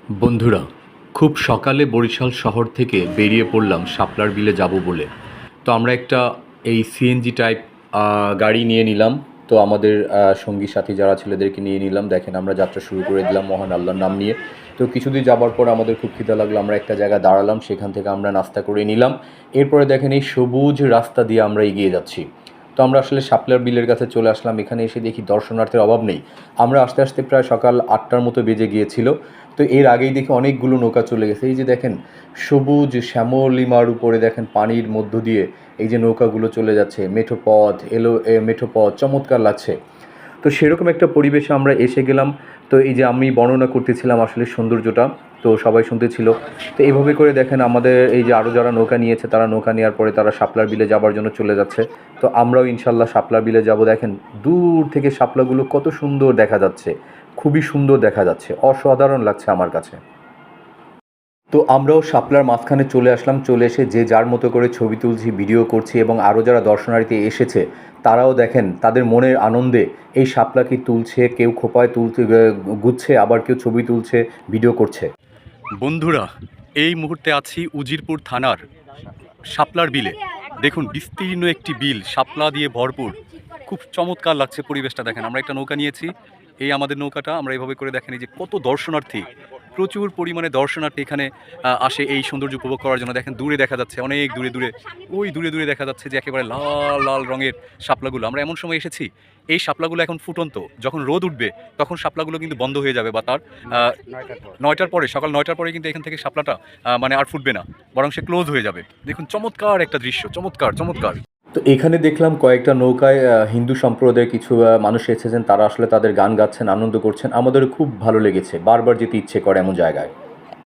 বন্ধুরা, খুব সকালে বরিশাল শহর থেকে বেরিয়ে পড়লাম শাপলার বিলে যাব বলে। তো আমরা একটা এই সিএনজি টাইপ গাড়ি নিয়ে নিলাম। তো আমাদের সঙ্গী সাথী যারা ছেলেদেরকে নিয়ে নিলাম। দেখেন আমরা যাত্রা শুরু করে দিলাম মহান আল্লাহর নাম নিয়ে। তো কিছুদূর যাবার পর আমাদের খুব খিদে লাগলো, আমরা একটা জায়গায় দাঁড়ালাম, সেখান থেকে আমরা নাস্তা করে নিলাম। এরপরে দেখেন এই সবুজ রাস্তা দিয়ে আমরা এগিয়ে যাচ্ছি। তো আমরা আসলে শাপলার বিলের কাছে চলে আসলাম। এখানে এসে দেখি দর্শনার্থীর অভাব নেই। আমরা আস্তে আস্তে প্রায় সকাল 8টার মতো বেজে গিয়েছিল। তো এর আগেই দেখি অনেকগুলো নৌকা চলে গেছে। এই যে দেখেন সবুজ শ্যামলিমার উপরে দেখেন পানির মধ্য দিয়ে এই যে নৌকাগুলো চলে যাচ্ছে, মেঠোপথ মেঠোপথ চমৎকার লাগছে। তো সেরকম একটা পরিবেশে আমরা এসে গেলাম। তো এই যে আমি বর্ণনা করতেছিলাম আসলে সৌন্দর্যটা, তো সবাই শুনতেছিল। তো এইভাবে করে দেখেন আমাদের এই যে আরও যারা নৌকা নিয়েছে তারা নৌকা নেওয়ার পরে তারা শাপলার বিলে যাবার জন্য চলে যাচ্ছে। তো আমরাও ইনশাল্লাহ শাপলার বিলে যাব। দেখেন দূর থেকে শাপলাগুলো কত সুন্দর দেখা যাচ্ছে, খুবই সুন্দর দেখা যাচ্ছে, অসাধারণ লাগছে আমার কাছে। তো আমরাও শাপলার মাঝখানে চলে আসলাম। চলে এসে যে যার মতো করে ছবি তুলছি, ভিডিও করছি, এবং আরও যারা দর্শনার্থী এসেছে তারাও দেখেন তাদের মনের আনন্দে এই শাপলাকে তুলছে, কেউ খোপায় তুলতে গুচ্ছে, আবার কেউ ছবি তুলছে, ভিডিও করছে। বন্ধুরা, এই মুহূর্তে আছি উজিরপুর থানার শাপলার বিলে। দেখুন বিস্তীর্ণ একটি বিল, শাপলা দিয়ে ভরপুর, খুব চমৎকার লাগছে পরিবেশটা। দেখেন আমরা একটা নৌকা নিয়েছি, এই আমাদের নৌকাটা। আমরা এইভাবে করে দেখেন এই যে কত দর্শনার্থী, প্রচুর পরিমাণে দর্শনার্থী এখানে আসে এই সৌন্দর্য উপভোগ করার জন্য। দেখেন দূরে দেখা যাচ্ছে, অনেক দূরে দূরে, ওই দূরে দূরে দেখা যাচ্ছে যে একেবারে লাল লাল রঙের শাপলাগুলো। আমরা এমন সময় এসেছি এই শাপলাগুলো এখন ফুটন্ত, যখন রোদ উঠবে তখন শাপলাগুলো কিন্তু বন্ধ হয়ে যাবে, বা তার 9টার পরে, সকাল 9টার পরে কিন্তু এখান থেকে শাপলাটা মানে আর ফুটবে না, বরং সে ক্লোজ হয়ে যাবে। দেখুন চমৎকার একটা দৃশ্য, চমৎকার চমৎকার। তো এখানে দেখলাম কয়েকটা নৌকায় হিন্দু সম্প্রদায়ের কিছু মানুষ এসেছেন, তারা আসলে তাদের গান গাচ্ছেন, আনন্দ করছেন। আমাদেরও খুব ভালো লেগেছে, বারবার যেতে ইচ্ছে করে এমন জায়গায়।